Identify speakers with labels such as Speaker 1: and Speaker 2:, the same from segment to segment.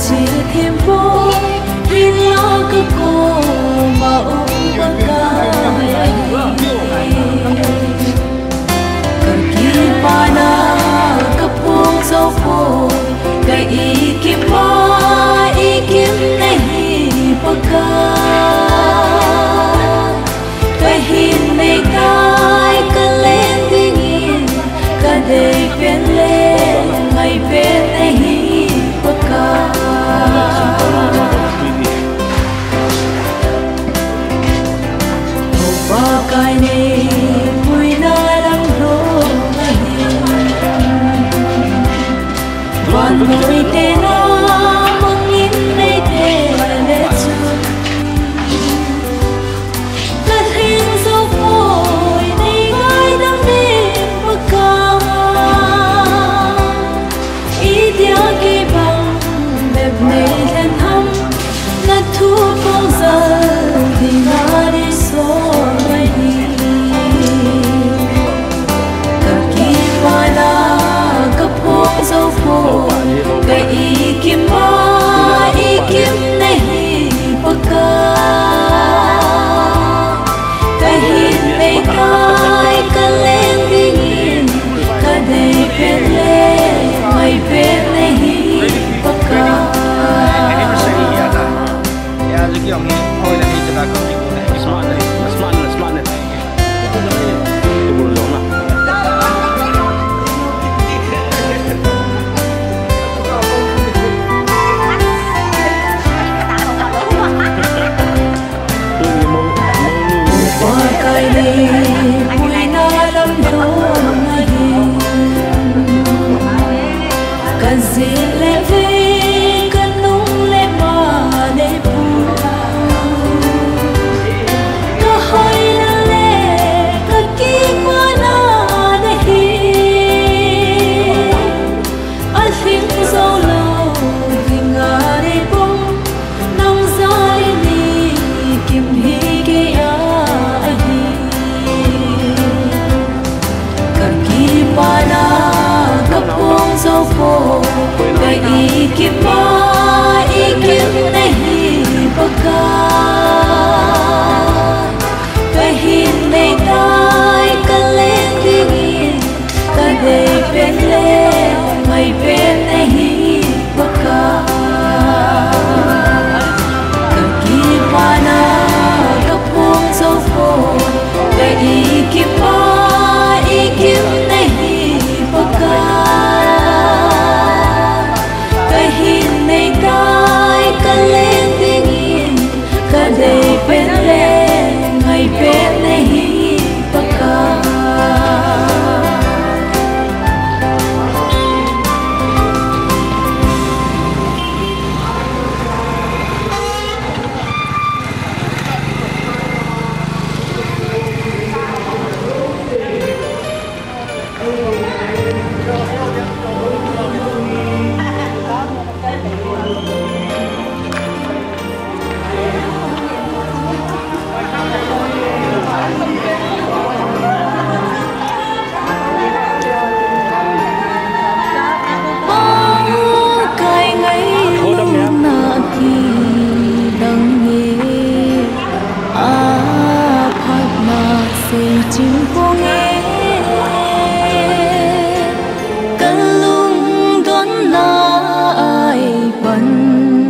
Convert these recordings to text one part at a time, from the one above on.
Speaker 1: chỉ thêm phố vì lo cứ cô mà ôm bờ cài cần kia pana cấp buông dấu phố cái ý kim ba ý kim này bờ cài cái hin này cài cần lên tiếng yên cần để bên lên ngày bên này bờ cài Pakai ni mui na lang lo Wan mui te na mangin nei te le chun Kat hing so poi nei ngai dam de paka I dia ki bang bep nei len ham na thu phong zal di na di so cái ý kim ba ý kim này baka cái hin này cái lên dingin cái đây bên lên ngày bên này baka
Speaker 2: ya lagi yang ni oh dah ni kita kau smart ni cái ý kim ba ý kim này baka cái hin này cái lên dingin cái đây bên lên ngày bên này baka cái kim ba na cái buông dấu phố cái ý kim ba ý kim này baka lên tiếng yên cả đời bên lên ngày bên này baka chim cô nghe cần lung đón na ai bận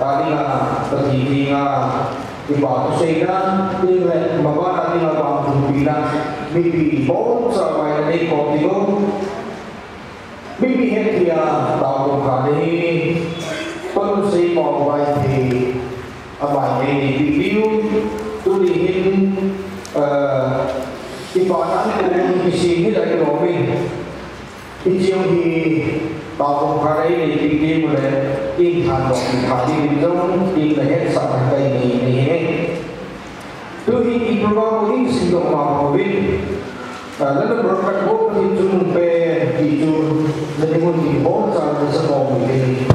Speaker 3: tadi lah terjadi di bawah sena ini bapak tadi lah bawah bilang mimpi bom sampai ini kopiu mimpi hetia tahu kali pengusi mau baik di apa ini video tulihin di bawah ini di sini dari Robin Ijung di tahun kali ini tinggi mulai inhan dok kali itu tinggalnya sampai ini. Tu ini program ini singgah mawin. Lalu program itu jumpe itu jadi mungkin bom sampai semua mungkin.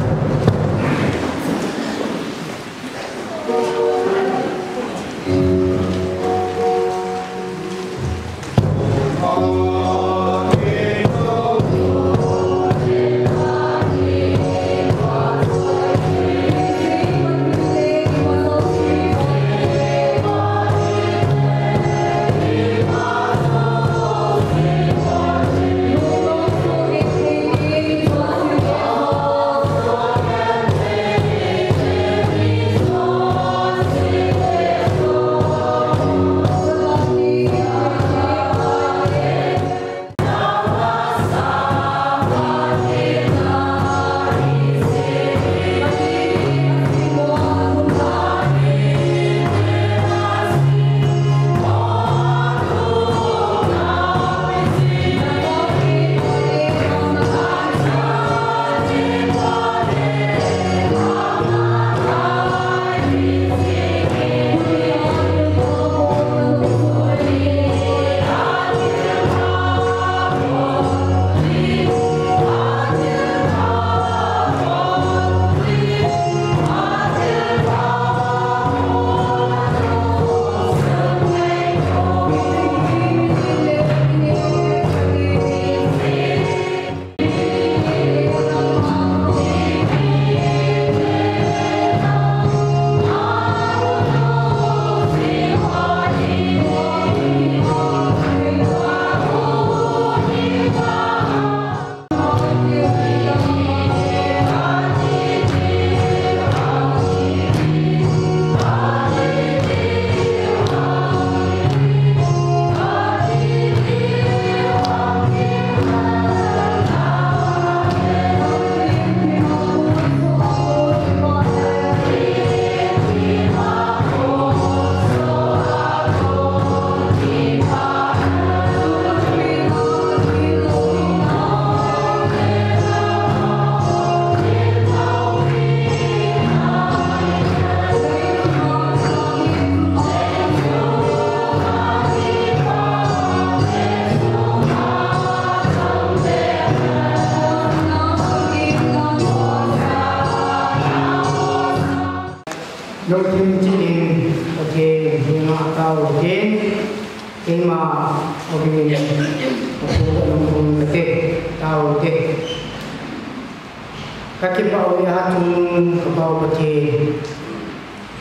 Speaker 4: Kaki bau ya cung ke bau peti,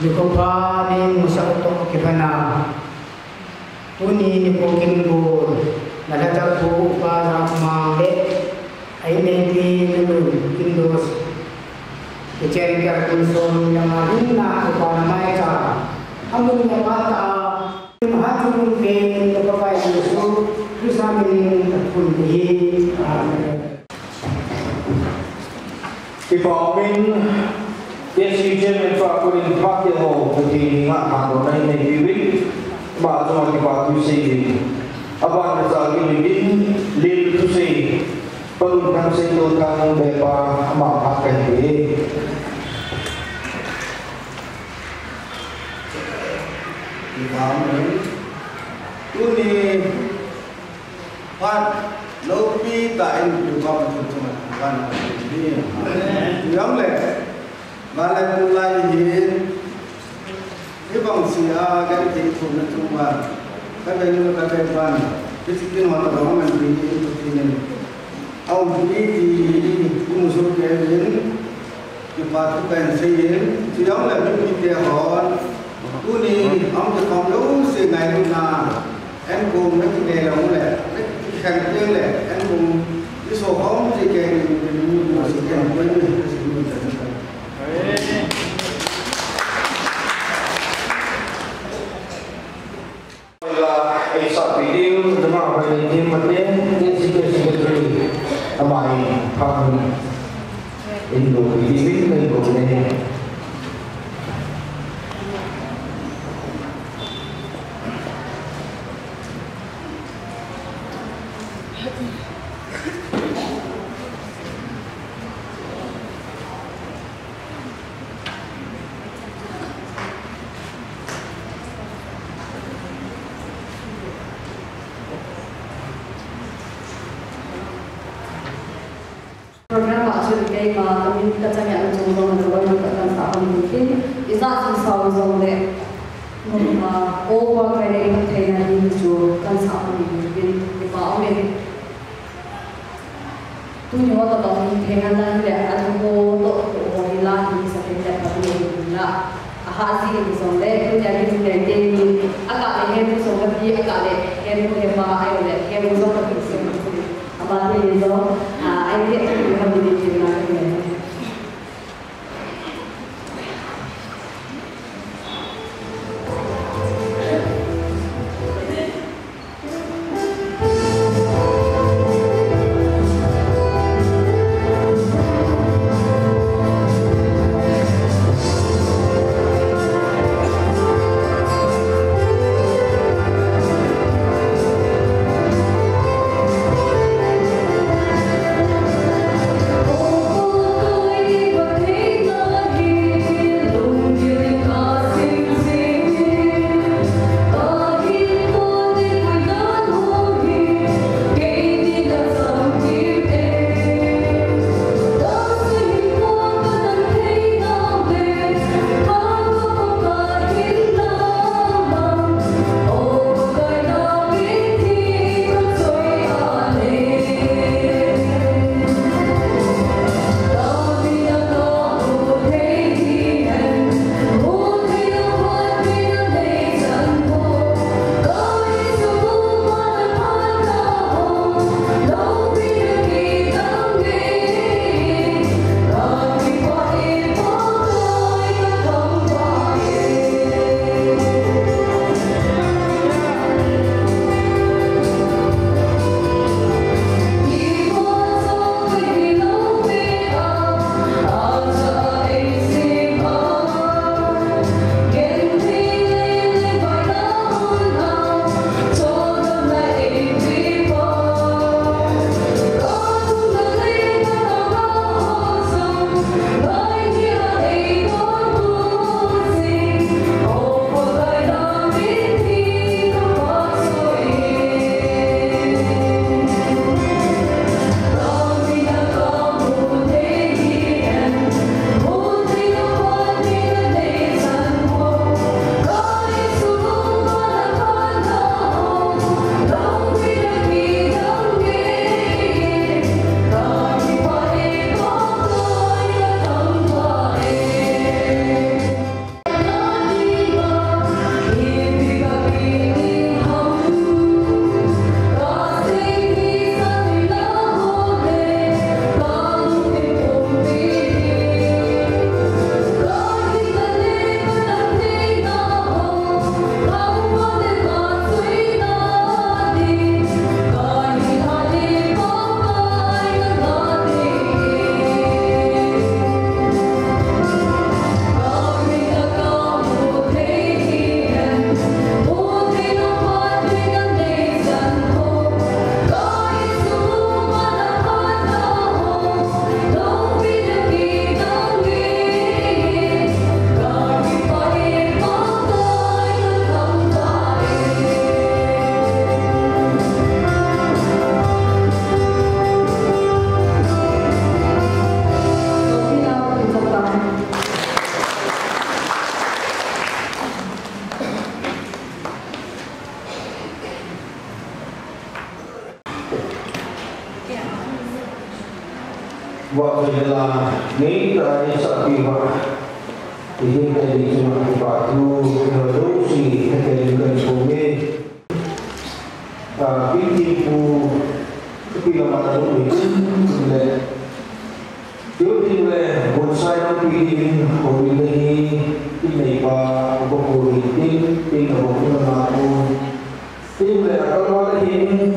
Speaker 4: lupa ni musa untuk kibana, tuni ni pokin bol, nada jago para mangde, aini di nulu indos, kecil kerkulson yang adina para mereka, amun nyata, mahacun ke lepas itu, terus kami terpun di.
Speaker 3: Thì bỏ mình tiến sĩ trên mình phá của mình phát hiện hồ thì ngạc mạng của này này vì biết bà cho mình phá tu sĩ à bà là giờ cái mình biết liên tu sĩ vâng năng sinh đô tăng để bà mà phát cảnh thế
Speaker 5: thì bảo mình tu ni phát lâu pi tại được con chúng mình văn đi nhóm lệ và lại cùng lại hiện cái vòng xì cái gì cũng là chung vào các bên các bên văn cái sự kiện hoạt động mình đi thì mình ông đi thì cũng số cái đến thì và các bên xây đến thì đó là những cái họ tu ni ông thì còn đấu sự ngày hôm nào em cùng mấy cái nghề là ông lệ khăn tiếng lệ em cùng cái số phóng thì cái sự kiện với mình
Speaker 3: phăng in đồ đi biết lên đồ này
Speaker 2: program actually cái mà kami kacang yang jumlah negara negara sama mungkin isa sisau zong le over kaya yang kaya ni jo kan sama mungkin di bawah ni tu nyawa tak tahu kaya dan le ada ko to hilang ni sampai dapat ni lah hasil ni zong le tu jadi tu jadi ni agak le tu zong le agak le tu le ba ayo le tu zong le apa ni zong I get to become the teacher.
Speaker 3: waktu adalah netra sapiwa ini dari cuma batu reduksi dari bumi pintu kepilaman itu boleh boleh bonsai pilih hobi ini pak bukulitin ini buku nama ini boleh kalau ini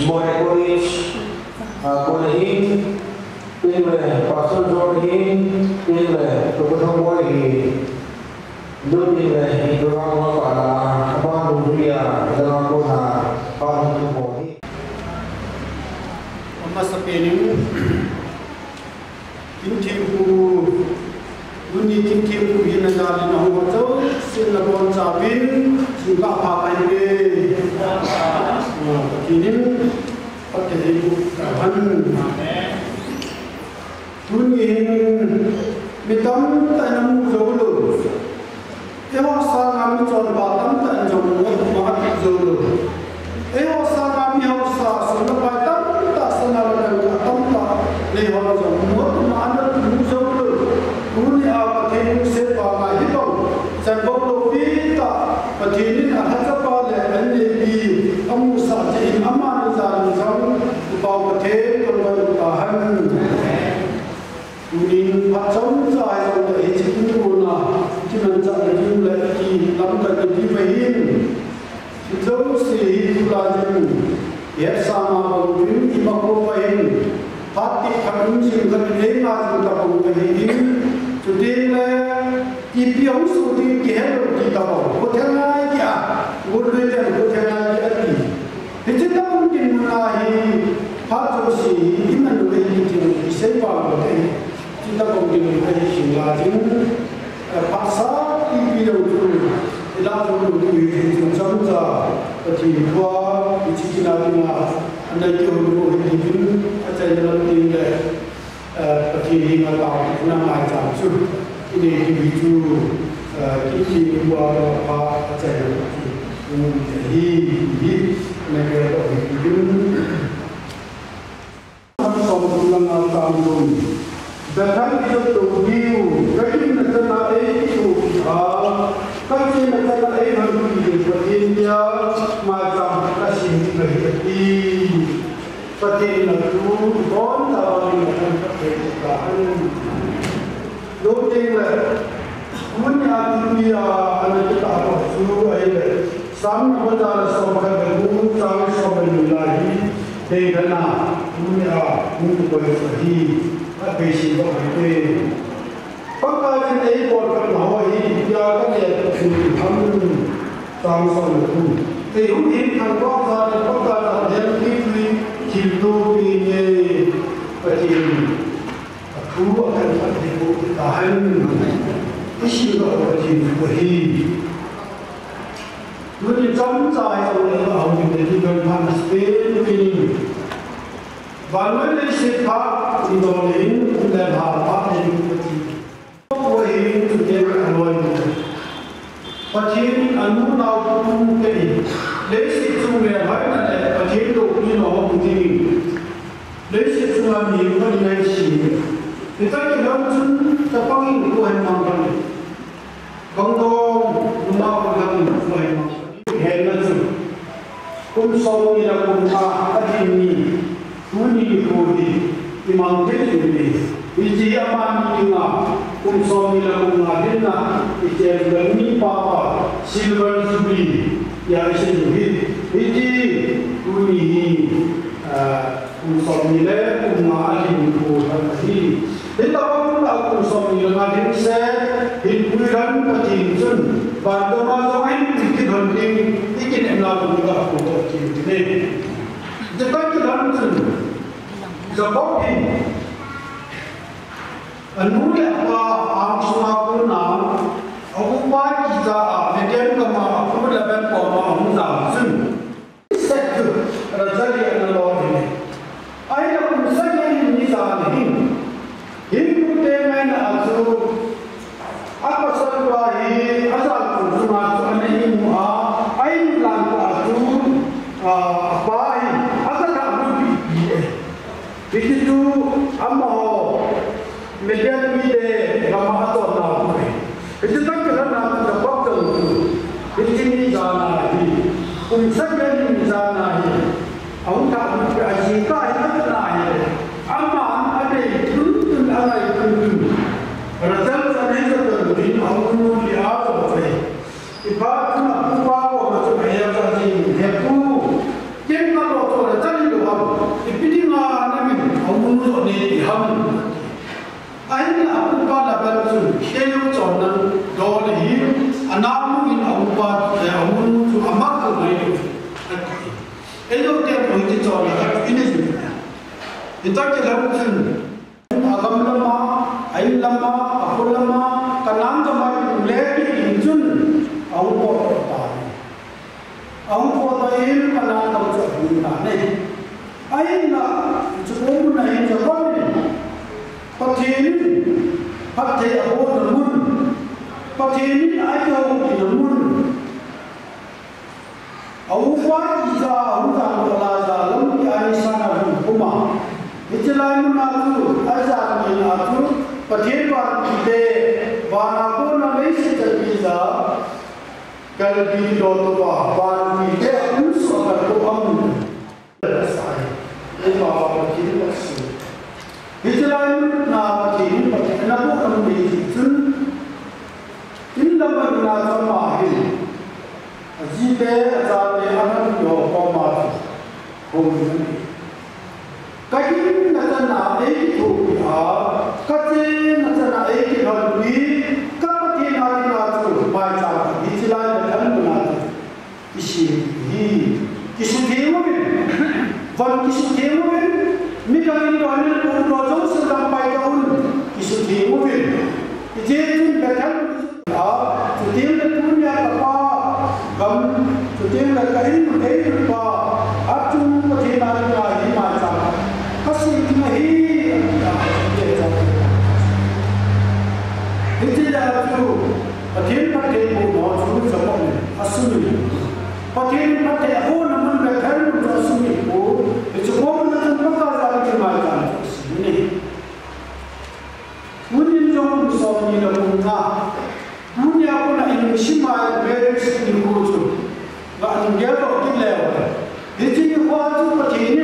Speaker 3: boleh College, Kualahin, Pastor Jordan, Tukutong Wali, Dutin Durang Wala, Abang Duria, dalam kota Pahang Tumponi.
Speaker 6: Masa pening, kintiku, bunyi kintiku hina dari nahu macau, sinabon sabin, juga apa ini? Kini pakai ibu kawan. Bunyi mitam tanam jauh. Ewa sangat mencoba batam tanam jauh, makan jauh. Ewa sangat miausa sunnah batam tak senang dengan batam tak lewat jauh. Mana tu jauh. Bunyi apa kini sepa mahibau. Jangan kita petini ada apa le ini kamu saja aman jalan jauh. Bau petini kalau tahan. Unin macam saya sudah hijau guna, cuma cara jumlah ini lambat dibahin. Jauh sih pelajar, ya sama orang ini makro bahin. Hati kami singkat dengar kita bahin. Sudah ipiau sudah kehal kita bawa. Kotelai dia, urutnya kotelai dia. Hijau mungkin menahi hati sih iman bahin itu siapa bahin. Kita mungkin ada singgahkan pasar ini dulu, dalam dulu contoh ketika kita anda jauh hidup aja dalam tinggal ketika kita nama jauh ini itu kita buat apa aja ini negara hidup orang orang Datang itu tujuh, kaki nak itu, kaki nak itu India macam kasih berhati, pati itu bon tawari macam perkataan, dua tinggal, punya dunia anak kita apa suruh air, sama betul sama berguna, sama berlari, dengan punya untuk berhati. Besi berhenti. Pakai ini buat Hawaii dia kan dia kami sama-sama tu. Ini kalau pakai dia ini hidup ini macam aku akan hidup tahan. Isi kalau macam berhi. Jadi jam saya orang awam ini dengan Spain ini. Bangladesh sepak Indonesia dan apa yang terjadi. Wahai tujuan awal, pacin anu nau pun kini. Lesi sungai mana le pacin tu ni nau pun kini. Lesi sungai ni pun lesi. Kita kita pun sepang ini tuan mangkali. Bangdong nau pun tuan mangkali. Hendak tu, pun song ni dah pun ada ini. Tuni kodi imam ini, iji aman ina, kumsomi lagu ngadina, iji agami papa, silver subli, ya isi iji tuni kumsomi le kumalin kodi. Kita pun tahu kumsomi ngadin se, hiburan kecil, pada masa ini kita hendak ikin emlaku juga kecil ini. Jika kita langsung sebab ini, anu apa angsuma puna, aku pagi kita median kema aku berlebihan koma langsung. Sektor raja yang lalu ini, ayat pun saja ini sahaja ini. Hidup dengan asu, apa sesuai asal pun semua ini muha, ayat lalu asu apa ini. Begitu amah median mide ramah atau apa? Itu tak kira nak dapat tu. Ini jana ini, umsanya ini jana ini. Awak tak berjika ini jana ini. Amah ada itu ada itu. Rasul sana itu tu. Awak mesti ada apa? Ibarat nak buat apa macam ayat tadi. Hepu, jangan kalau tu ada jadi tu apa? ai là ông ba là bên chủ kêu chọn năng đồ là hiếu anh nam in ông ba để ông chủ mắc cái này ấy đâu tiền ông chỉ chọn là cái này gì ta cái làm chuyện agam lama anh lama aku lama kanam cho mai lệ đi chun ông có ta ông có ta in kanam đâu cho mình ta này ai là chủ ông này cho con này Patin, patin aku namun, patin aja aku namun. Awak ija hutan belajar dalam keanisan hukum. Ijlai menatu, ajar menatu, patin kita, banaku nabi seterbiza, kalau di doa ban kita unsur berdoa. Saya, ini bawa patin bersih. Hijrah na patin patin na bu kami jun in dapat na sama hin ajibe ajabe anak yo koma kami kaji na na ek tu ha kaji na na ek halbi kapatin hari na tu baca hijrah na kan na kisi temu van kisi temu Mikain doanin pun rojong sampai tahun isu mobil. Jadi betul ah, jadi punya apa? Gam, jadi kain kain apa? Acung macam mana ini macam? Kasih ini Jadi dah tu, patin pun orang sebab asumsi. Patin aku namun betul asumsi pun, itu pun macam ini. Mungkin jom soalnya dalamnya, mungkin aku nak ingin simpan beres di kucu, tak dia tak dilewat. Jadi kuat patin,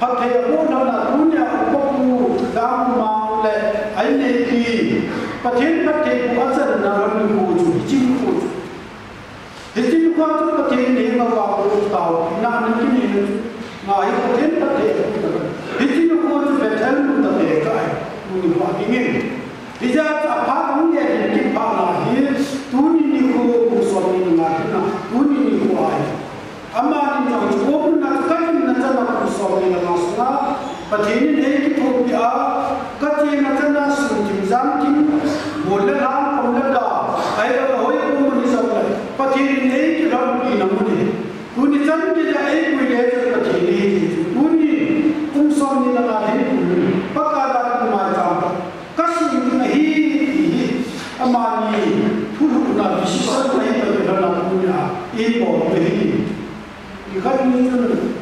Speaker 6: pakai aku nak punya aku dalam mahu le, ini di patin kuasa dalam kucu, jadi kucu. Jadi kuat patin ni aku tahu, nak ni. Ngai patin patin, hiji nu kuat betul nu tak dekai, nu buat ingin. Hija apa kamu yang kita lahir, tuni ni ku suami nak, tuni ni ku ayah. Amma ni nak cukup nak kaji nak cakap ku suami nak masna, patin ni kita dia, kaji nak cakap sunjim zamtim, boleh lah, boleh dah. Ayah hoi ku ni sampai, patin ni kita ni namuni. Tuni cakap dia ayah ku dia patin ni. Umson ni lagi, pakar macam kasih ni, amani, puluh nak bisnis ni berjalan punya, import beli. Ikan ni tu,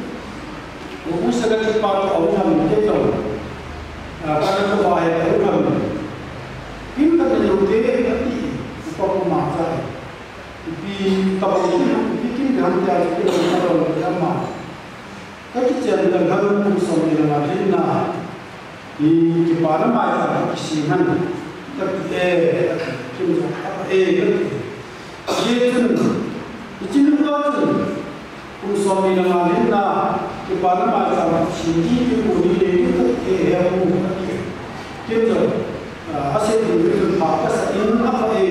Speaker 6: aku sedang cepat orang kita, kalau tu bahaya orang, ini kan jadi nanti, upah macam, di tempat ini bikin gantian kita kalau lama. Kaki jalan kalau musuh ni lama hina, di kepala macam kisihan, tapi itu musuh ni lama hina, kepala macam sini kemudi itu kita hasil itu apa ini apa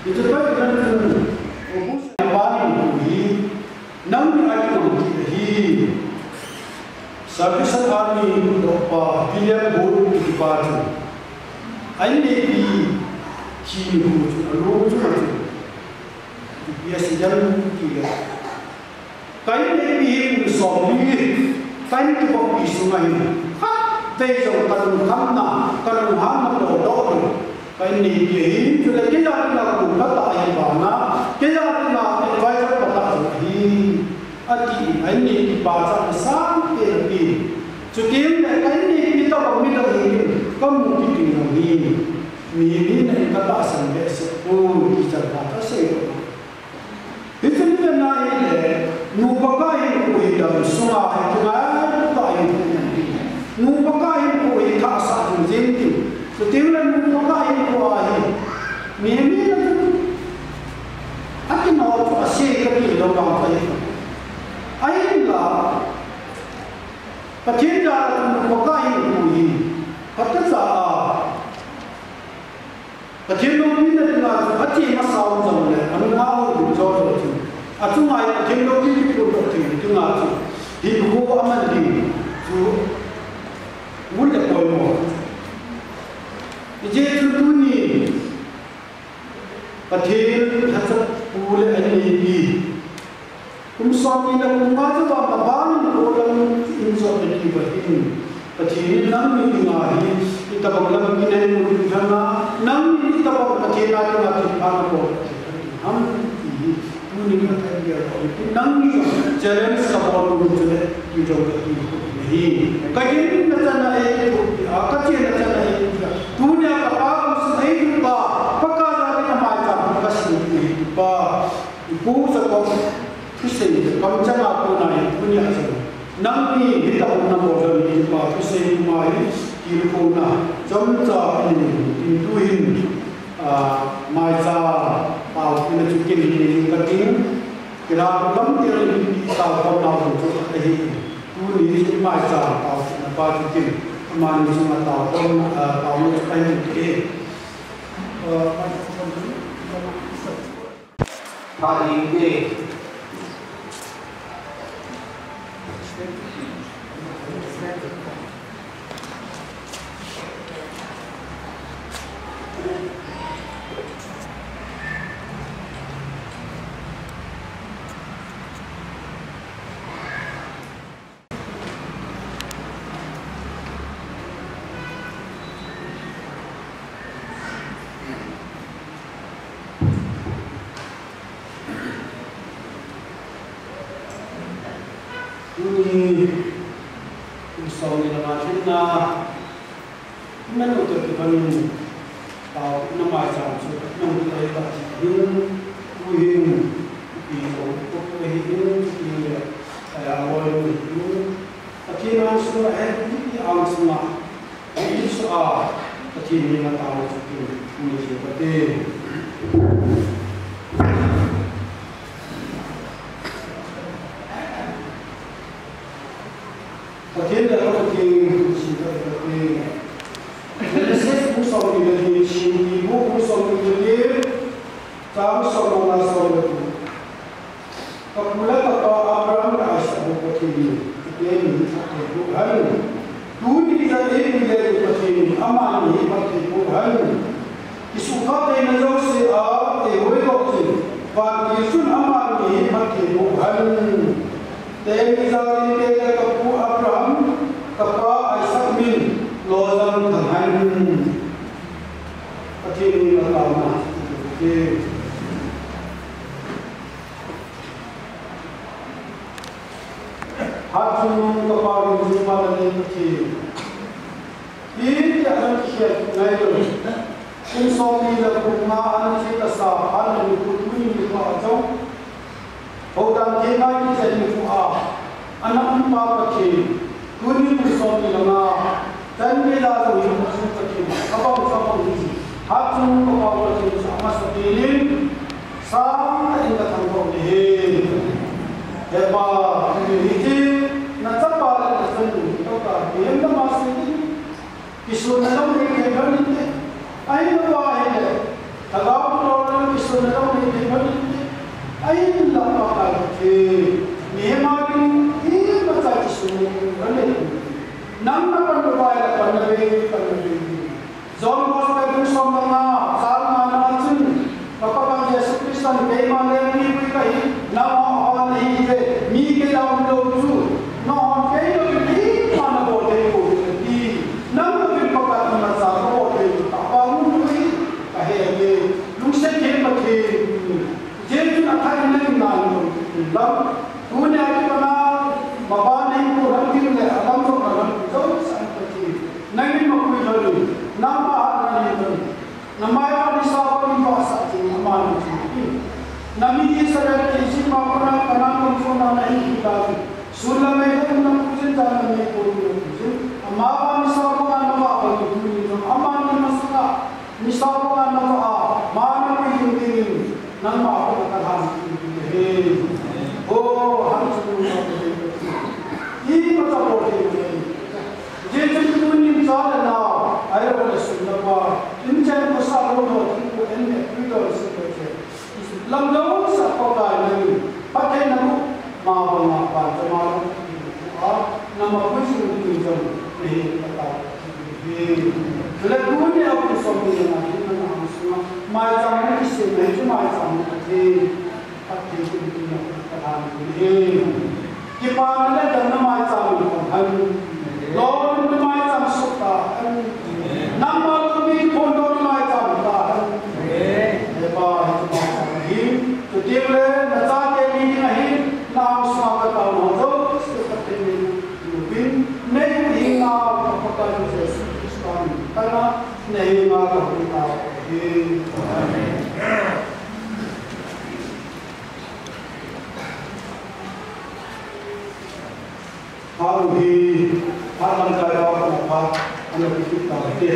Speaker 6: itu kan fokus yang paling Nam ayam ini, service army doa pilihan boru di baju. Ini di Cina luar biasa jalan dia. Kain ini musuh kain tu bagi sungai. Hak tejau kalau hama doa. Kain ini dia sudah kita lakukan kata ayam bana, kita lakukan advisor kata Ati ini dibaca sampai lagi. Jadi ini kita berminat ini, kamu kita ini kata sampai 10 kita kata saya. Itu ni naik nubakai kui dalam sungai sungai tai nubakai kui tak sah jadi. Jadi nubakai kui ini Ati mau asyik kami lomba tai. Ayatlah Pathin ra một cái gì tất cả Pathin nó biết là phát triển nó sao rồi này anh nào cũng cho rồi chứ chúng mày Pathin nó biết cái đồ thì chúng là thì cô âm anh đi chú muốn được coi một cái chuyện tu ni Pathin thật sự phụ lệ anh đi cũng so với là cũng có rất là bán đồ đang in cho cái gì vậy Pathin nắng như ngài kita bangga kita yang menggunakan nang kita bangga kita yang mati pada bawah ham ini kita dia nang ni jalan sabun muncul di jauh ini kajian macam ni kajian macam ni dunia apa mesti itu pakar dari macam kasih itu ibu sebab kisah macam apa naik dunia sebab nang ni kita pun nak boleh ni kisah mai Kirkona jomca ini tuhin maisa tau ina cukin ini kating kira lam tiar ini tau kau tau tu ahi tu ni maisa tau napa cukin kemana semua tau tau ni kain ke
Speaker 3: hari ini
Speaker 6: Usau ni nama kita, mana untuk kita ni tahu nama macam tu, nama kita itu hin, hin, hin, awal hin, akhirnya semua ini awal semua, ini soal akhirnya kita tahu ini seperti. Pathin dah pakai siapa pakai. Jenis musuh ni jadi sini, musuh ni jadi tahu soal mana soal itu. Kapula kata Abraham dah asal pakai ini Tuhan. Tuhan kita ini menjadi Pathin aman ini pakai Tuhan. Isukat ini jauh sear, ehoi dokter. Pan Yesus aman ini pakai Tuhan. Tegi zari tega kapu Abraham kapa Isaac min lozam thangan Pathin lama ke hajun kapa jumpa lagi Pathin ini akan kiat naik insomni lakukan anak kita sah anak itu ini macam Hodang kena ni jadi fuah, anak empat kecil, kuni musuh ni lama, dan bila tu yang musuh kecil, apa ni? Hatu apa kecil sama seperti sampai hingga tangkap ni. Hebat ini, nak apa lagi sendiri? Kita yang dah masuk ni, kisah nak mereka berdiri, air bawah ini, kalau orang kisah nak mereka berdiri. Air lama kali, memang ini macam kisah ni. Nama pandai pandai. Zon bos itu sama sama macam. Bapa bangsa Yesus Kristus bagaimana ni berkai? Nama orang ini mi ke dalam doju. Nama ke ini mana boleh boleh. Nama berpakat macam boleh. Apa pun boleh. Kahye lusa ke pakai. Jadi akan naik naik, lalu dunia itu mana bapa naik tu ranting le, alam tu orang jauh sangat naik makui lalu, nama naik lalu, nama yang disahkan bahasa ini aman ini, nama ini sedang isi makna kenal konfirmasi naik lagi, sulam itu nak pujian jangan naik pujian, aman disahkan nama apa itu, aman dimasukkan, disahkan nama mana ini. Nama apa kata oh harus ini macam boleh ai rồi sự là qua in chân có sao đâu rồi thì cũng em này cứ rồi sự vậy chứ làm đâu sao có cái này bắt cái nào mà cho mà nama pun sudah ditunjuk di tempat di lepas ni aku sampai dengan ini nama semua macam ni sih cuma macam ni pasti itu kita ini kita mana dan macam ni lawan macam suka nama tu pun macam tak lepas ini tu dia nak cakap ini nahi nama semua kata mana नहीं ना पता नहीं इस्लाम करना नहीं ना करना how he हालम का apa anda kita ini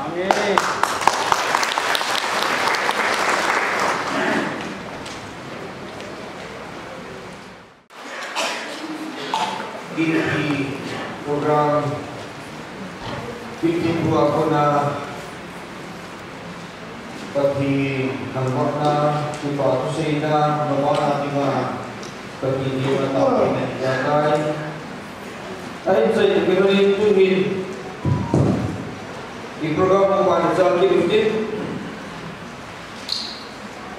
Speaker 6: amin
Speaker 3: di program bikin buah kona bagi nangkotna kita kusina memana tima bagi dia tahu ini jagai ayat saya kembali tuhin di program pada jam ini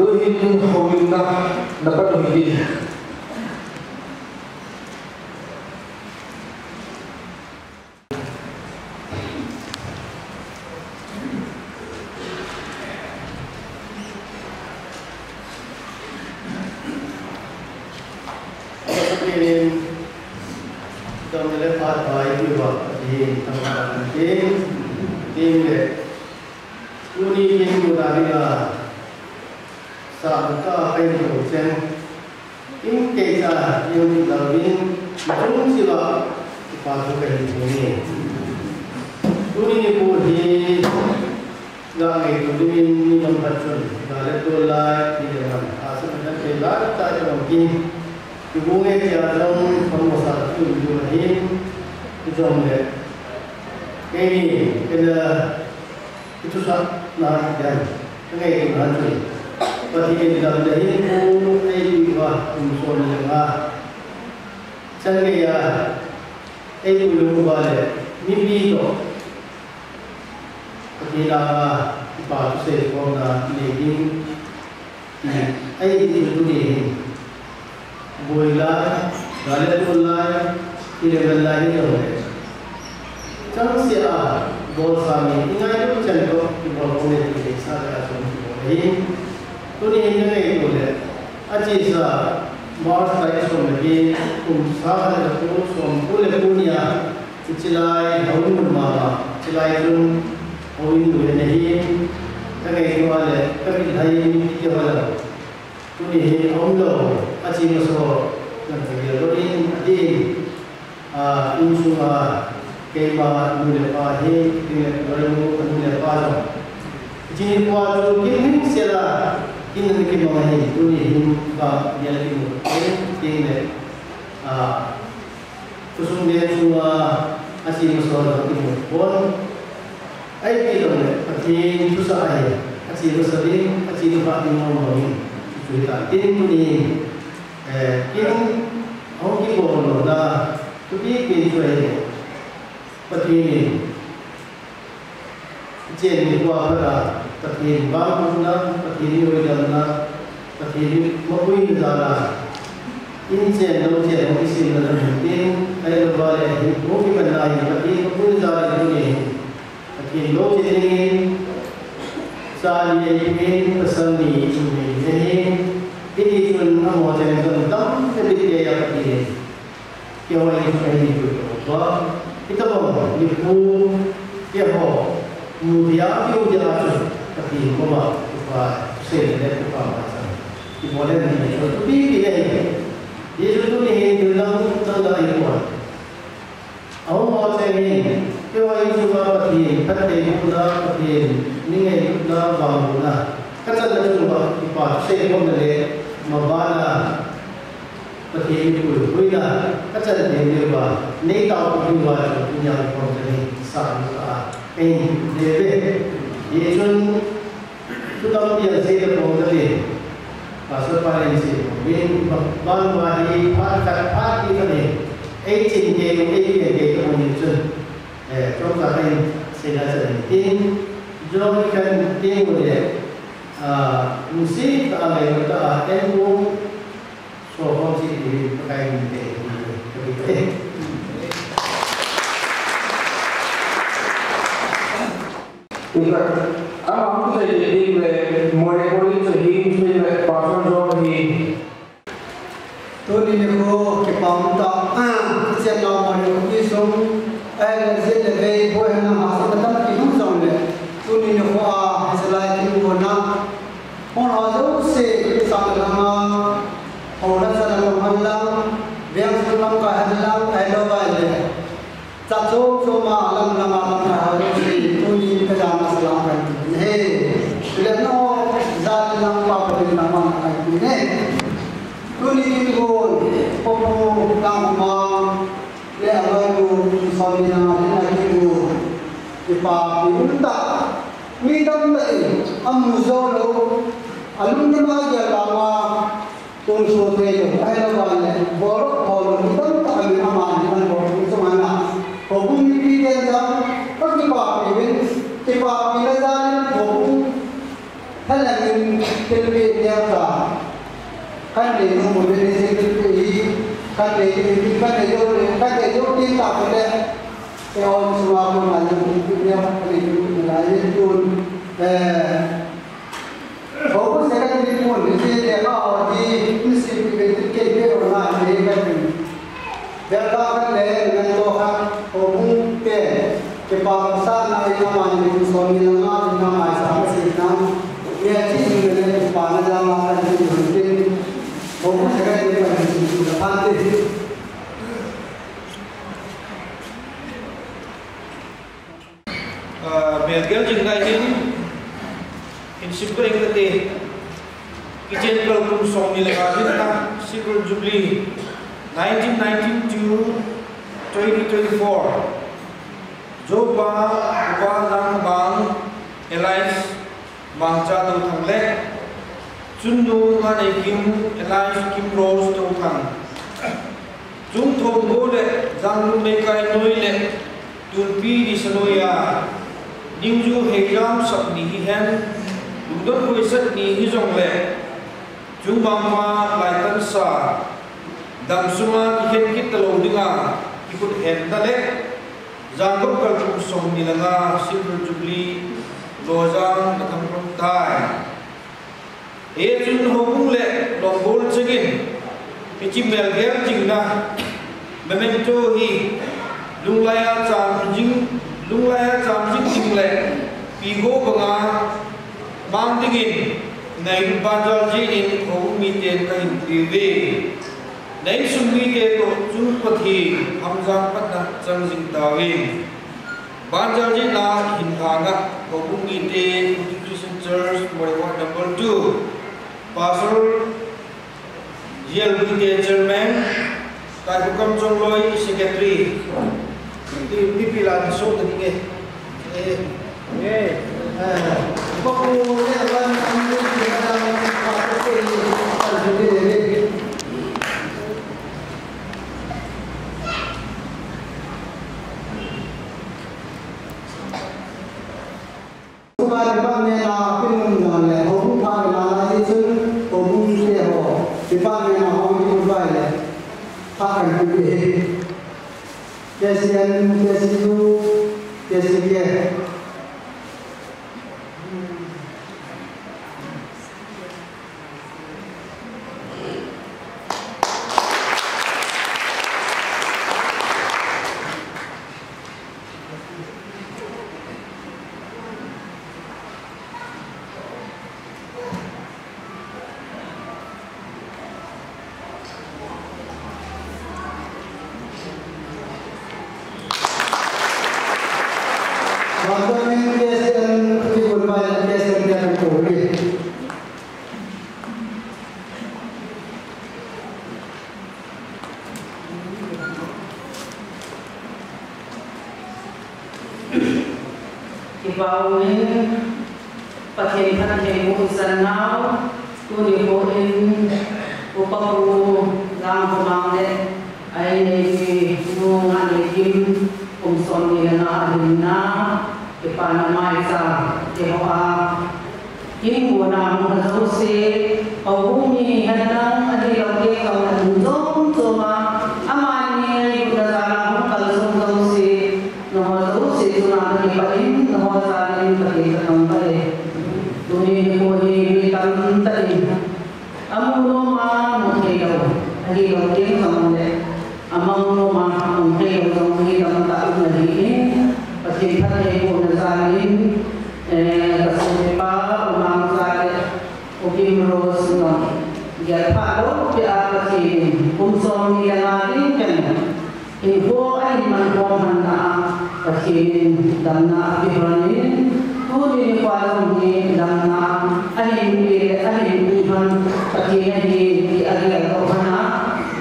Speaker 3: tuhin hawilna dapat tuhin
Speaker 7: Kacau dia ni bah, ni tahu tu buat punya kompeni sah.
Speaker 6: Deve Yesun Tutam dia saya boleh pasal pada ini bin ban wahai part ini 18 game Yesun trong cả thành saya dah sedih jom kan dia boleh musik kalau kita temu so fungsi di pakai ini
Speaker 3: Aku saya jadi mulai sehingga sampai pasal jauh ini.
Speaker 6: Tuh ini aku kepamta setiap lama ini sum saya lebih boleh nama sebentar itu sampai tuh ini aku selain itu mana orang jauh se sampai nama orang sana malam yang sebelum kehadiran ada banyak satu cuma alam nama harus ini kerana selamat ini lihatlah jalan apa beri nama ini ini pun popo lama lihat baru soalnya ini ipa diunta midam lagi amuzolo alumni maja lama tungsu teh ayat banyak borok midam tak ada nama dengan borok itu mana hukum ini dia pergi pak ini ipa pilihan hukum halangi terlebih dahulu kan dia boleh disebut kan dia jauh kita boleh orang semua pun ada dia boleh mengajar pun fokus sekarang ini pun dia kalau di mesti kita orang ini kan dia kan dengan Tuhan hukum kebangsa nabi nama ini suami nama sama sinam dia cium panah dalam hati fokus sekarang ini pada sudah pantai.
Speaker 3: Belgian jenggai ini insipto yang tadi kijen kalau song ni lagi tentang Silver Jubilee 1919 to 2024 Joba Ubang Bang Elias Bangsa tu thangle Jundu ngane Kim Elias Kim Rose tu thang Jung thong bole janglu mekai noile tunpi di Sanoya Ningju hejam sak ni hen Udon kuisat ni hijong le Jung bangma laitan sa Dam suma ihen kit talo dinga ikut hen dale Janggop kalkum song nilanga Silver Jubilee Lojang nakang promtai Jun hobung le longbol cegin Pici melger jingna Memento hi Lunglaya jing le Pigo banga Bang dingin Nain banjal jinin hobung miten kahin piwe Nain sumite to jun pathi Hamzang patna chang jing tawin Banjal jina hinthanga hobung miten Christian Church Moriwat number 2 Pastor GLBT Chairman Kajukam Chongloi Secretary Pipilan so tadi
Speaker 6: Baku ni akan ambil dalam pakai ini Kemarin kami nak pinjam le, hubung kami nak itu hubung dia ho, kami nak hubung itu baik, pakai itu. Kesian dia.
Speaker 4: Ibawin pakai pakai musan now tu ni boleh upapu ram pemangde ai ni nu ngani kim umson ni na adina ipana mai sa jehoa kim guna mu se awumi hadang adi loke kawan zong zoma amani udara kalsum se no se tuna ni paling Saling berkaitan pada dunia ini kita tadi. Amang rumah mungkin lagi lagi sama amang rumah mungkin lagi dalam tahun ini. Perkaitan yang saling kesepa umang saling mungkin terus dia pakai dia pergi unsur yang lain kan. Info ay manpoman na pasin dana bihranin tuli palang ni dana ahin pasin di agak rohana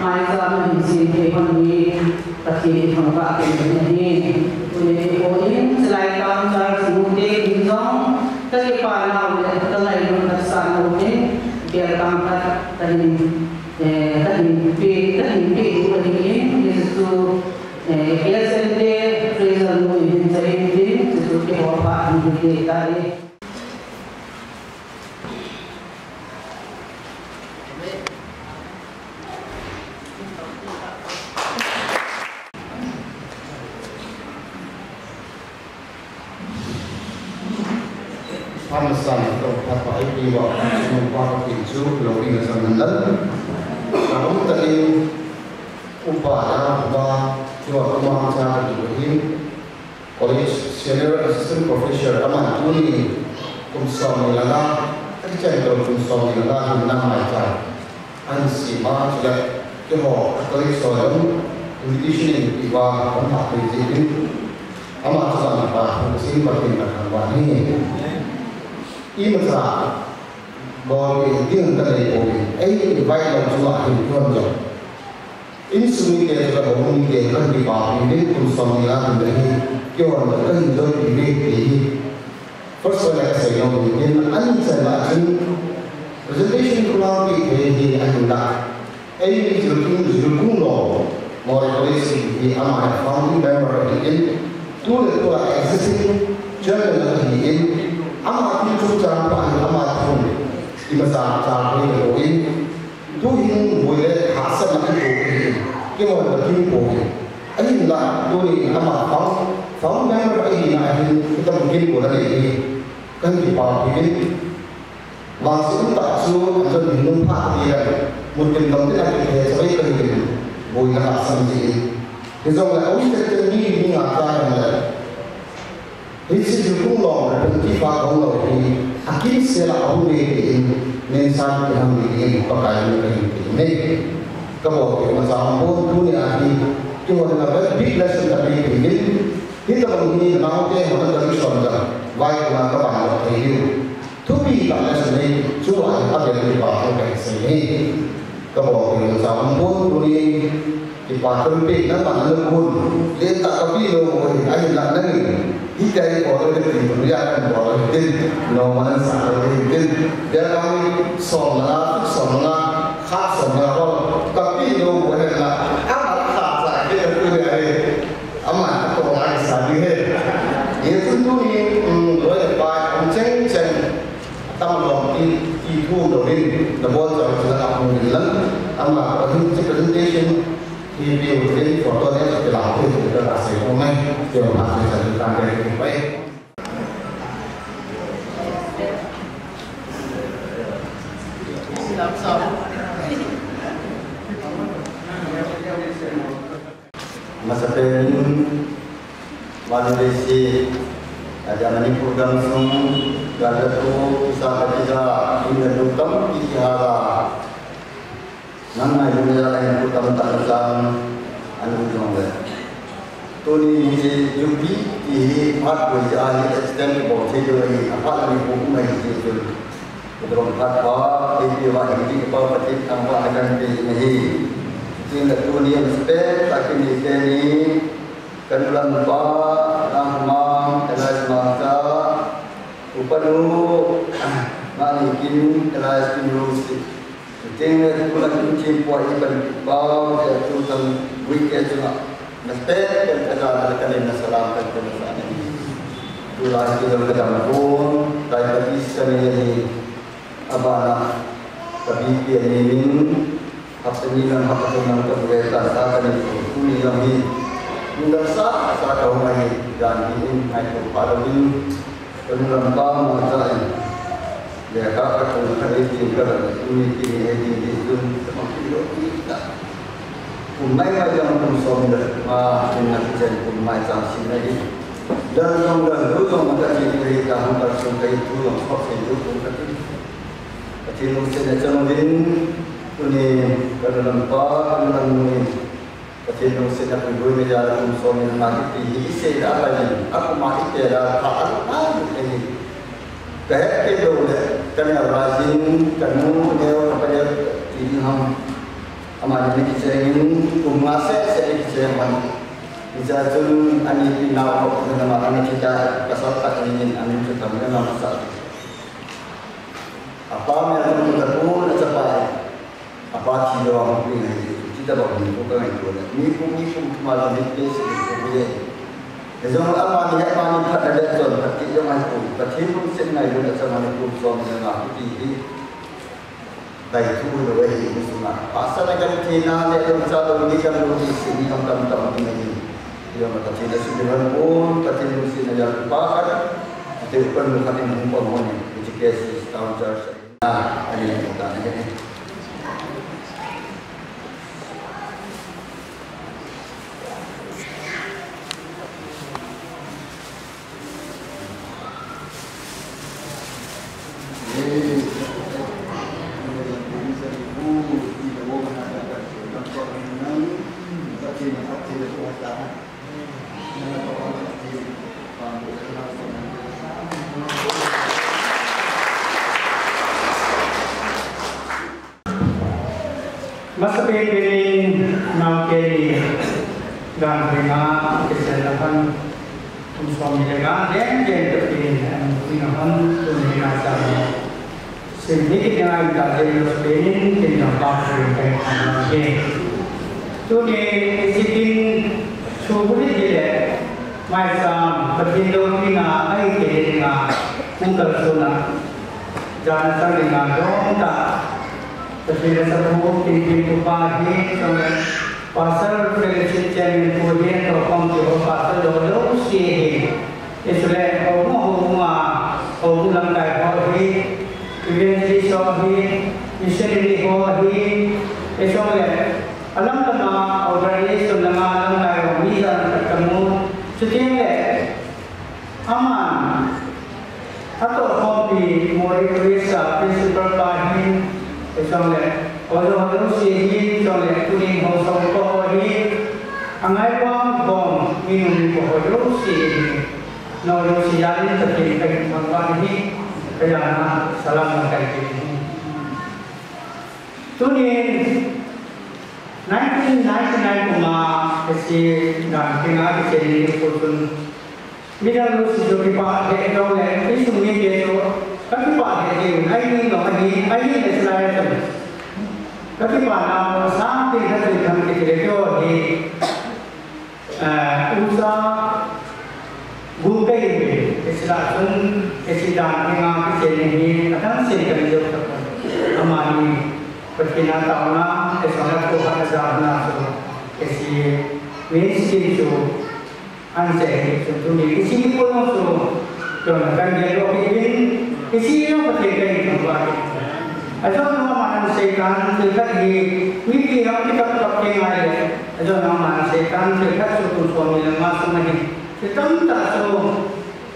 Speaker 4: mai zaman sin bihani pasin hamba ini tuli poin selain kam jar semude injong tadi palang tengah itu tersan ini biar kampat tadi itu biasanya freezer nu ini jadi itu kehopa ini tadi.
Speaker 3: Panasan atau apa itu membuat pintu lobby nasional. Namun tadi upaya bahwa rumah cara dibuat oleh senior assistant professor aman tuni kumsam ilaga kerja dalam kumsam ilaga hina macam ansima sudah keho kali soalnya invitation iba apa itu amat sangat apa mesin pertimbangan wani ini masalah bahwa dia dari orang ini baik semua hidup dia ini semua dia juga orang dia kan di bawah ini pun semua dari kau orang hidup ini first one saya mungkin anda saya presentation kurang ini anda ini jurukung loh mau rekomendasi di amat founding member ini tu existing journal ini amat itu cara amat pun di masa cara ini tu ini boleh hasil macam itu kita berarti boleh ini lah tu ini amat found member ini kita mungkin boleh ini kan di bawah ini langsung tak suruh atau minum dia mungkin nanti kita sampai ke ini boleh nak sendiri kita orang kita ini ngata Isi jukung long berhenti pakau long ini akhir sela aku ini nensan yang ini pakai ini kalau kita sampai dunia ini cuma dengan big lesson tadi ini kita mungkin mau ke mana dari sana baik mana kapan itu tu bi lesson ini cuma ada di bawah kayak sini kalau kita sampai dunia di pasar pek nak mana pun dia tak tapi lo ayat nak ni Hidai kalau dia diberikan kalau dia normal sahaja dia kami solat khas solat tapi lo boleh lah amat khas saja tu dia amat tu orang sahaja dia tentu ni boleh baik ceng tamu itu dorin lepas tu kita akan bilang amat presentation khi điều đến của tôi sẽ được làm từ từ là sẽ hôm nay điều mà tôi sẽ được làm để cùng với
Speaker 7: masa pen Malaysia ada Manipur langsung ada tu usaha kita ini utama ikhara nama itu adalah utama tentang anu jongga. Tuni UP ini part berjalan extend bawah ini apa lagi hukum lagi itu. Betul apa ini wajib apa penting apa akan ini. Sehingga tuni yang spek tak ini kandulan apa nama telah semasa perlu malikin kelas pinrusi. Tinggal itu lagi cipuat ikan bau itu kan weekend juga. Mesti kita ada kali nasalam kita sana. Tulah kita berjamur, saya bagi sekali ini abang tapi dia ini apa ni yang keberatan saya itu ni yang ini. Mudah sah asal kau mai dan ini mai kepada ini penerapan macam dia kata kalau hari ini kalau ini itu semakin kita umai macam musuh dah dengan jadi umai macam sini dan yang dulu maka jadi kita harus sampai itu yang proses itu berarti kecil mesti macam ini kalau nampak ini kecil mesti nak berbuat menjadi musuh yang mati ini saya lagi aku mati tiada hal ini kayak itu kerana rajin kamu dia pada diri ham amal ini kita ingin kumase saya kita man Izatun ani pinau dengan nama kita pasal tak ingin ani kita dengan masa apa yang kita pun cepat apa sih doang ini kita bawa bukan itu ni pun malam itu boleh Jangan apa ni apa ni ada tuan, tapi jangan pun. Tapi pun senai juga sama ni pun suami dengan ini. Baik tu dua ini semua. Pasal akan Cina ni yang satu ini kan belum sini yang tamu ini. Dia mata Cina sudah pun, tapi mesti nak pakai. Tapi pun bukan yang mumpun ni. Jika tahun jasa. Ada yang bukan ini.
Speaker 8: Masa piring nak kiri dan dengan kesalahan suami dengan dan terpilih dengan tujuan sama. Sedikit dengan kajian terpilih dengan bahasa yang tu ni sitin subuh dia macam bertindak dengan air dengan mungkal sunnah jangan sampai dengan dong tak. Terpilih satu timbul pagi sampai pasal relation chain kemudian terpam juga pasal dulu sih. Istileh orang langkai hari, kemudian hari, misal hari, istileh alam lama organisasi lama langkai misal ketemu setiap aman atau hobi mulai biasa prinsipal pagi. Misalnya, orang sihir, misalnya kuning hosong kohori, angai wang bom minum kohori sihir, nol sihir terkait dengan ini, kerana salam terkait ini. Tuni 1999 kuma kasi dan tinggal di pun bila lu sudah dipakai oleh itu mungkin itu tapi pakai ini ini Israel tapi pada saat kita sedang kita di usaha buka ini Israel sedang tinggal di akan sedang jauh amani perkina tahunnya Israel Tuhan azabnya kasi miskin itu anjay contohnya di sini pun masuk jangan dia bikin di sini yang berkaitan dengan bahagian asal nama manusia terdekat di mimpi yang kita pakai hari asal nama manusia terdekat suatu suami yang masuk lagi kita tak so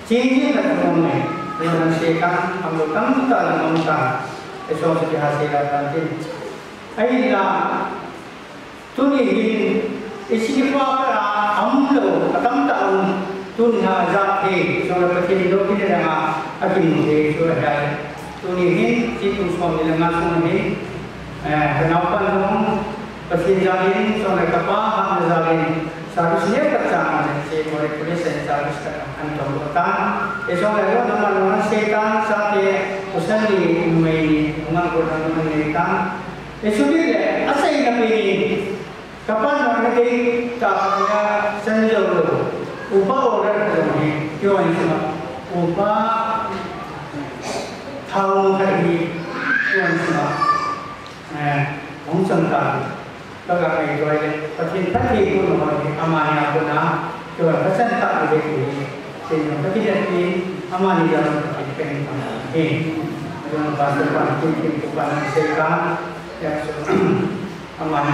Speaker 8: cincin tak semua manusia anggota kita anggota asal seperti hasil nanti ayatlah tunih isi apa amlo atam tahun tunha zakhe soal pasti hidup kita dengan akin mungkin soal ada tunih cipu suami dengan suami kenapa dong pasti jalin soal kapal ham jalin seharusnya kerjaan si mulai polis establish antum tan esok lagi nama setan saatnya usaha di ini mengakukan mengenaikan esok dia asal nabi kapan nanti kapannya senjol upah orang ini kau ini semua upah tahu hari kau ini semuaองค์การแล้วก็ไอ้ด้วยประเทศทัพทีกุลของอามานีกุลนะตัวพระเจ้าตากอุเบกุลีเป็นพระพิจารณาอามานีจารย์เป็นเองเรื่องภาษาบ้านที่เป็นตุกันเสกาจะอามานี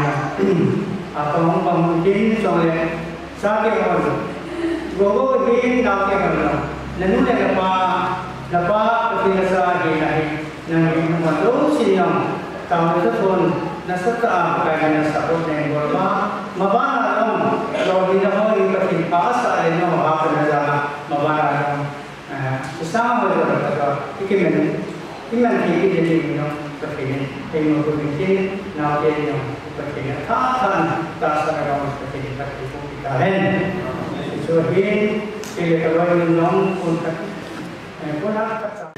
Speaker 8: apa orang pemimpin soalnya sakit orang, gogo begini dah ke orang, lalu lepas pertiasa di lain, nanti malu siang, tahu itu pun nasabah kaya nasabah yang berapa, mabana orang, kalau kita mau ikut asa ini mau apa saja, mabana orang, sama orang kata, ikiman kita jadi orang berpikir, yang berpikir, nak jadi orang. Berkini, tahan dasar orang berkini berkini kita hen. So ini pilih kalau yang non untuk punak kata.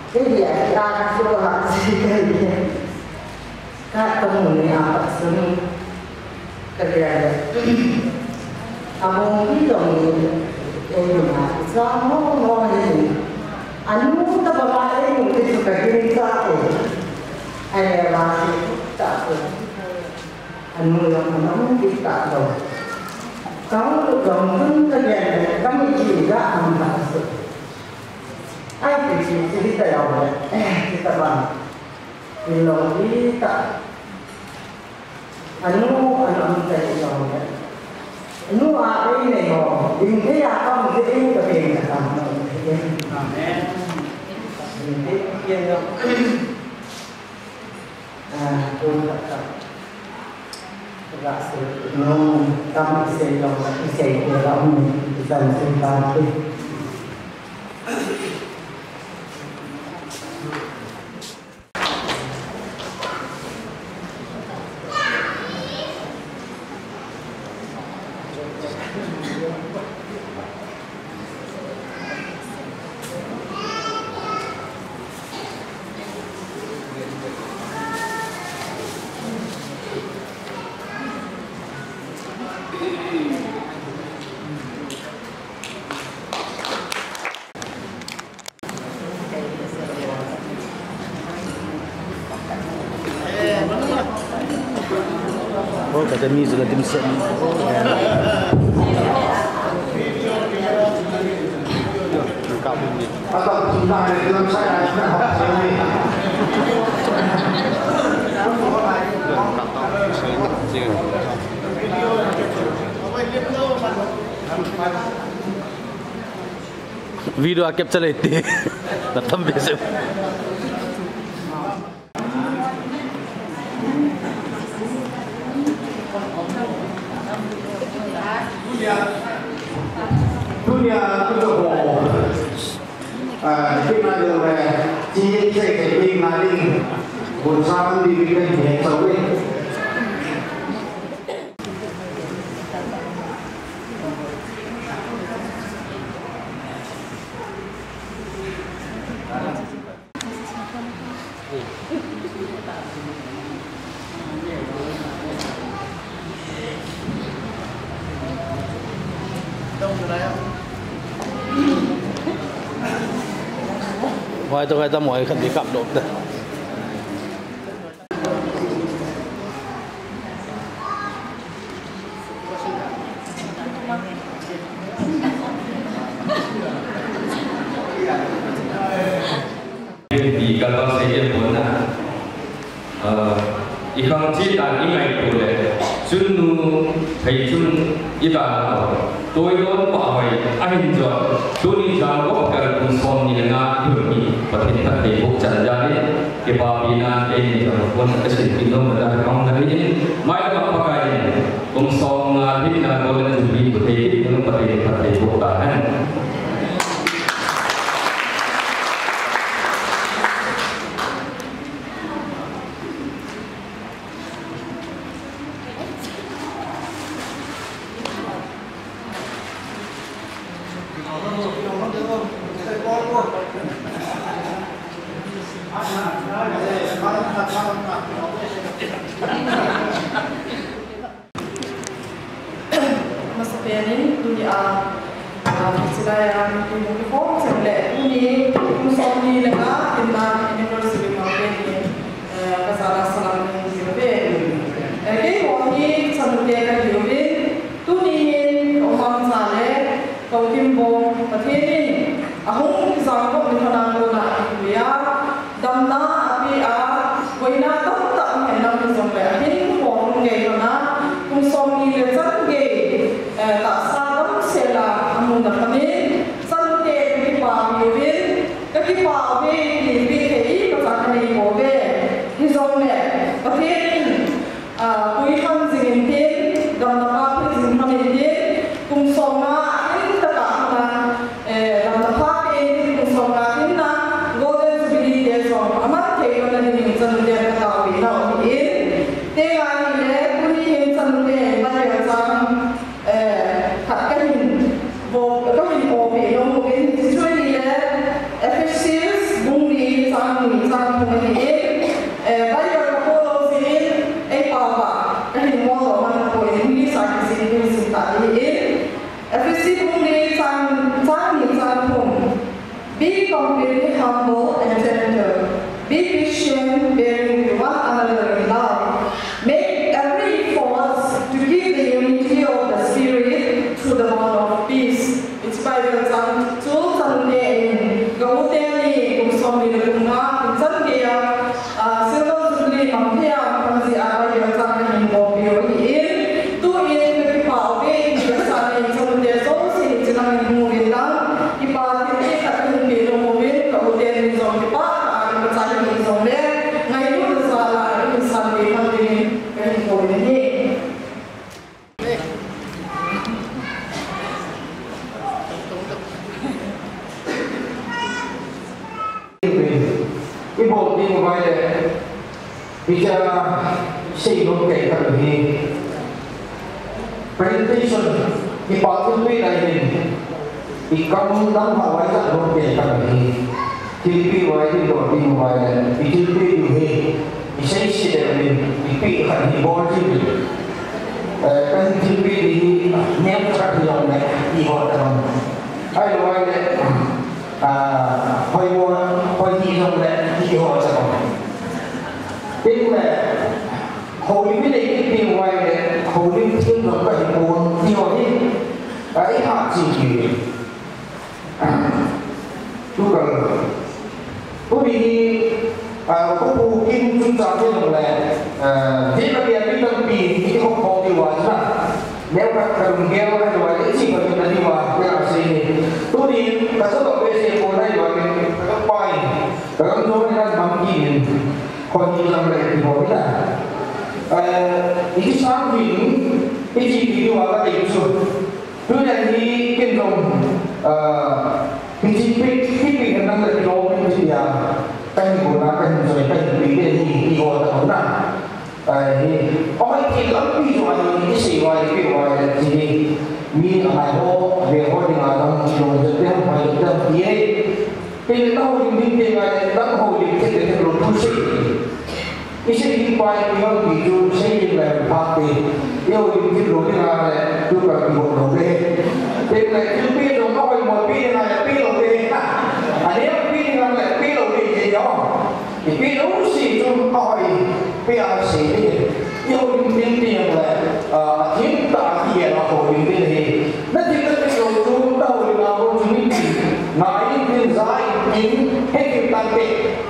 Speaker 4: Jadi kita suruh hasilkan ketemu ni apa seni kerja. Abang itu ni mana? Semua ni. Anu tak berapa ni mungkin suka kita ada masih tak. Anu yang mana kita tahu. Kamu gabung kerja, kami juga ambil. Ai cerita yang kita bang, kalau kita anu kita yang anu apa ini ho, ini apa mungkin ini kepengen kamu, amen. Ini yang pun tak rasa, no, kami saya kamu bisa mencintai.
Speaker 9: Oh, kata ni sudah dimsum.
Speaker 3: Atau sudah ada dalam saya
Speaker 9: video akap चले थे तब बेसे
Speaker 3: dunia itu kita ada jadi saya keping nari bersama di kita yang tahu
Speaker 9: Wah itu kita mau ikan di kap dokter.
Speaker 10: Di kapal saya pun, ikan chi ta ni ngai tu le chun nu thei chun ita tôi đón bảo vệ anh cho tôi đi ra có cái cùng son như nga như vậy và hiện tại thì bộ trận ra đấy cái bà bina đây là quân cái sự kinh đông mà đang công đấy mai là apa cái cùng son thì là tôi đang chuẩn bị của thầy thì nó phải bộ cả hết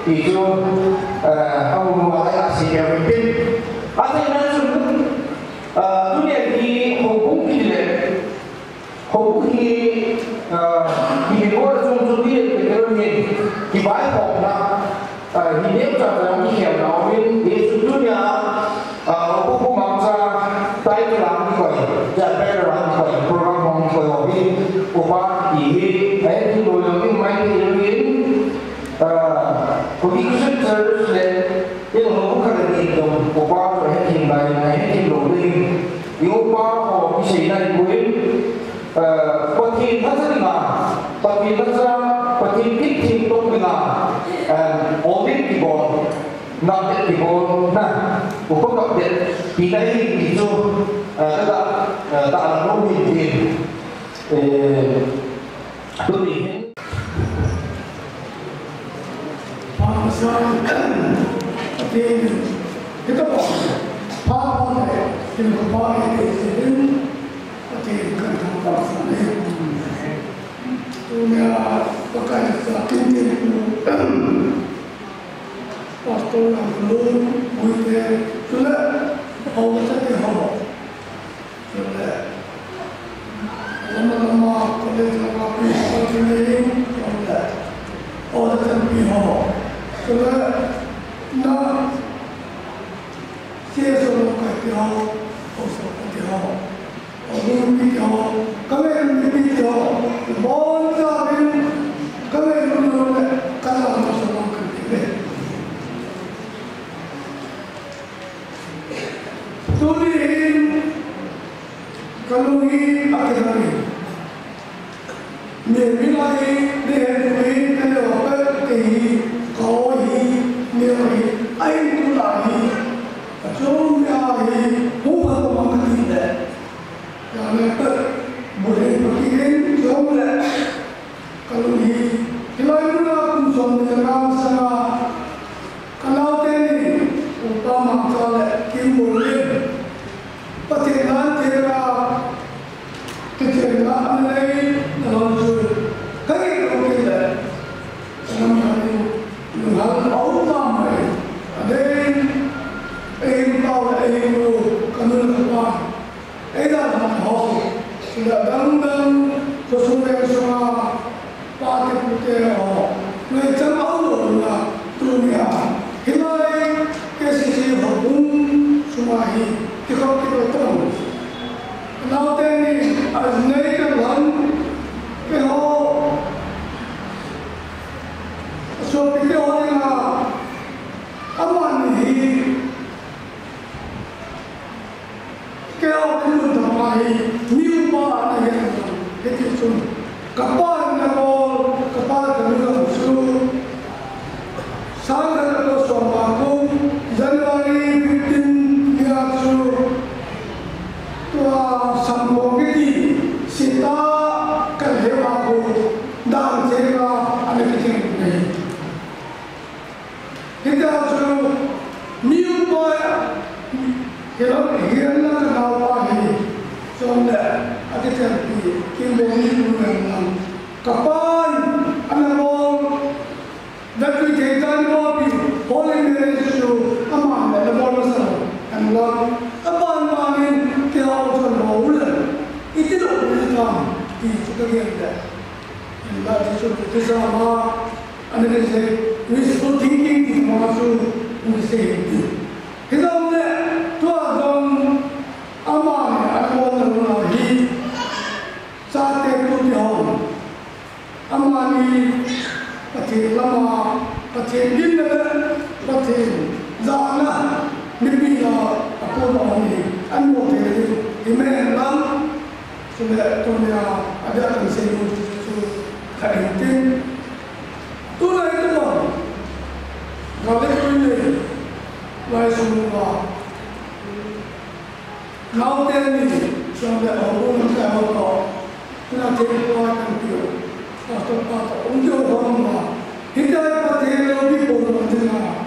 Speaker 3: thì chưa ông nói là gì kéo mình tin จะเป็นระดับไปโปรแกรมของตัววิอุปนิสัยที่ดูอย่างนี้ไม่ได้เรียนคนที่ศึกษาเลยยังรู้กันดีตรงอุปนิสัยที่ไหนที่รู้ดีอุปนิสัยในบุญปฏิบัติงานปฏิบัติพิธีตรงงานโอบิที่บนนับที่บนนะอุปกรณ์ที่ไหนที่จูก็ตามรู้ที่ตัวนี้
Speaker 6: Tapi kita apa yang berbaik itu pasti kan tanpa sana. Dunia pakai satu itu pastor yang belum boleh sudah awal saja awal sudah lama-lama kalau kita ini sudah awal saja awal sudah na siapa yang kaya orang kaya orang kaya kami ini kaya bangsa ini kami ini kaya masalah kaya tuh ini kalau ini akhirnya memiliki dengan kaya apa kaya kau ini memiliki air tulai, jomai, bukan orang ketiga. Karena boleh pergi jomai. Kalau ni, hilai pula pun jomai dengan sama. Kalau tadi, utama kalau kimboleh, pasti nanti kecelakaan lain dalam jual. Kaya kalau kita, dalam hal ini, hal awam ada yang tahu yang kanun apa, ada yang tahu sudah dalam kesulitan semua parti putih macam apa dunia hilai kesisi hukum semua ini kita tahu. Nanti ni azmai kan kau so kita orang aman ni kau belum tahu ni apa yang kita cun kapal kami musuh sangat kalau suamaku Januari 15 dia suruh tua sambung ini sita kerhewaku dan jaga anak kecil ini kita suruh new boy kalau hirana kenapa ini soalnya ada jadi kimboni dengan kapan anak orang dari jalan kopi boleh meresu aman ada bosan anak kapan main kau jual bola itu loh bukan di sekitar kita disuruh bersama anak kecil wishful thinking di masuk musik kita boleh tuan aman ada orang lagi saat itu dia aman ini pasti lama pasti gila pasti zana nipiya aku orang ini anu jadi imelang sudah dunia ada konsep kaintin tulah itu bang kalau ini lai semua kau tadi sampai orang kaya kau nak jadi orang kaya atau untuk orang kita pasti lebih bodoh dengan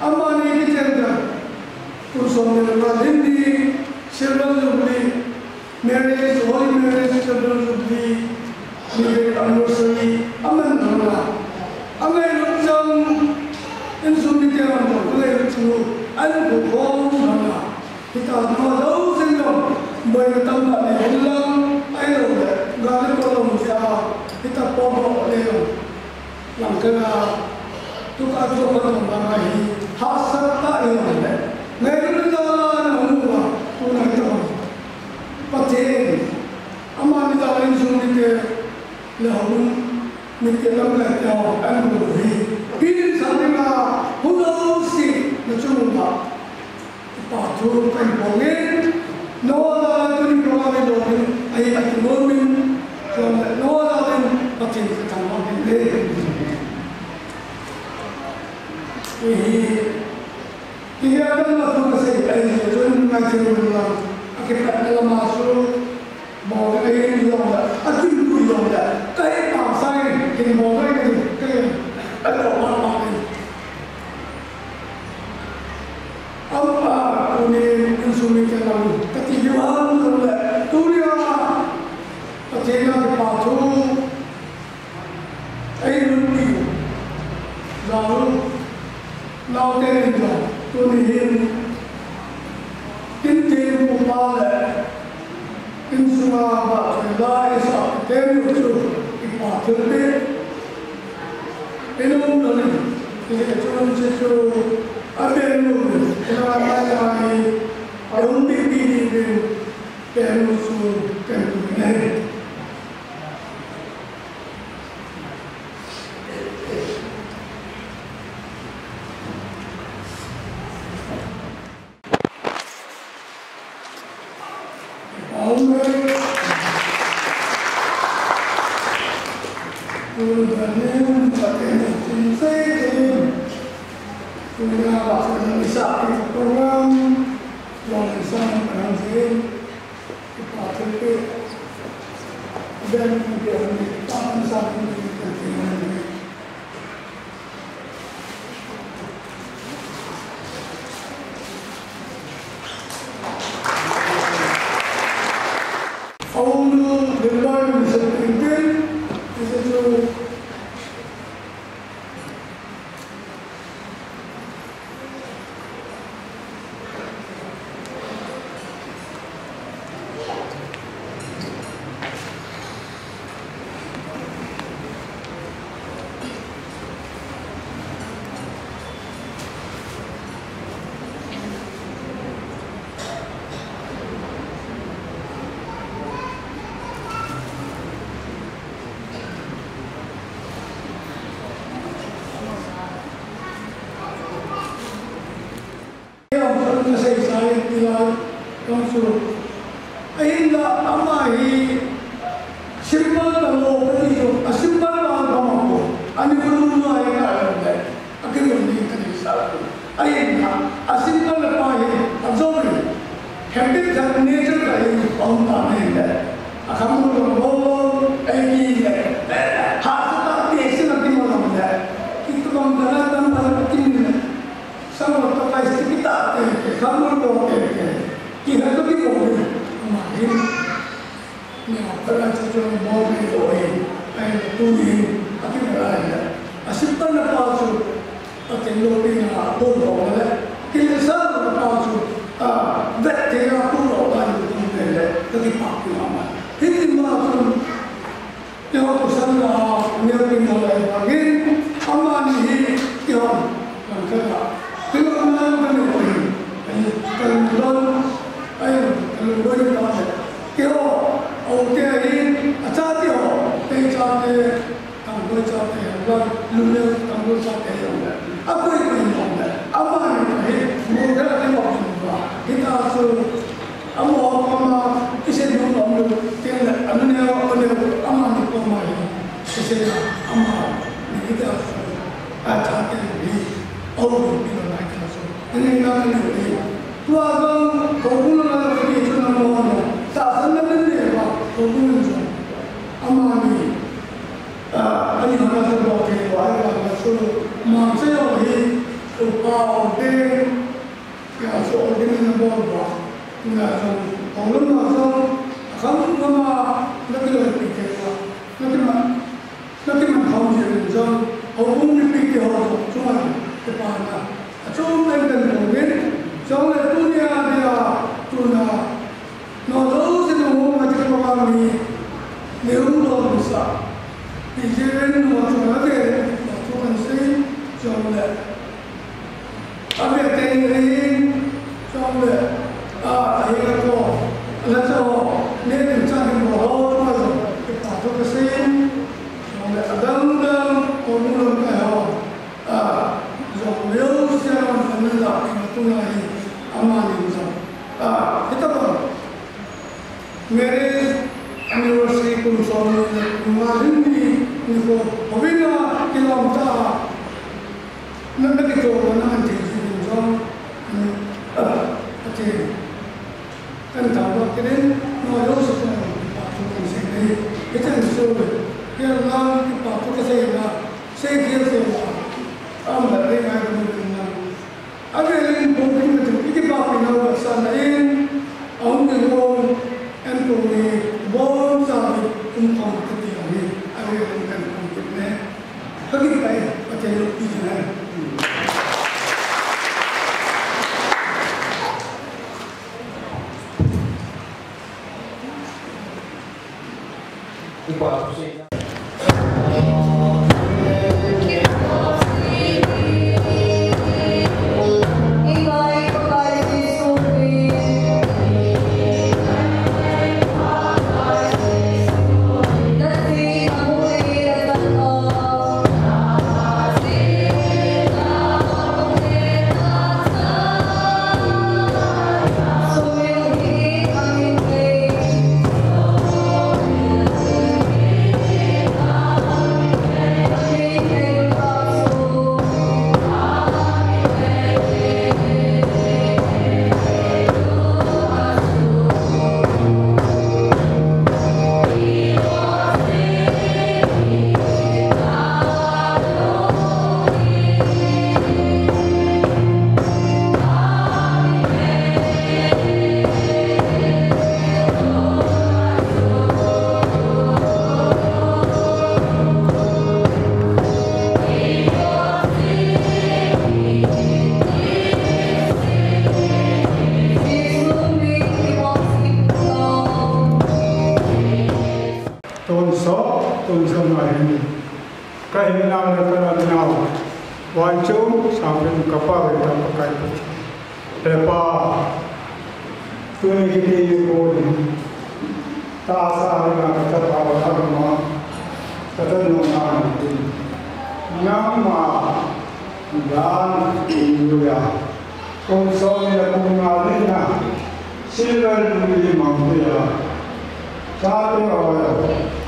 Speaker 6: amani kita kursus ini silver jubilee marriage holy marriage silver jubilee marriage anniversary aman mana aman macam insumit yang boleh itu anu kau mana kita tahu sendiri boleh tambah hilang ayo gak kalau siapa kita pokok leo yang kena tukar tukar membangai hasil tak yang ada. Mereka jalan umumnya tunai tahu. thu cảnh của nghe nó là tôi đi qua bên đó ai bắt ngôn mình rồi nó là bên bắt chuyện thằng nó bên đây thì ada masalah saya ini jadi macam mana akibat dalam masuk mau kayak ini orang ada itu orang kayak bangsa ini mau kayak ada orang apa ini instrumen yang ketijuan tu dia ketiga patu ini lalu lao tên rồi tôi hiện kinh tế của ta là kinh suma và thời đại sao tên của tôi cái quả thực tế tên ông đó này thì chúng sẽ cho ở bên luôn là mai ông bị đi bên tên của tôi tên của này amani bisa. Kita pun marriage anniversary pun suami kemarin ni ko Ovina kilomita nanti itu nanti itu okay kan tahu kita mau sesuatu pakai sini kita sesuatu yang lain pakai saya kira ambil dengan kemudian ada yang mungkin macam ini pakai nama sanain orang employee bon sahaja untuk kerja ini ada yang kan mungkinnya bagi saya macam itu saja.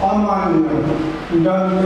Speaker 11: Aman dan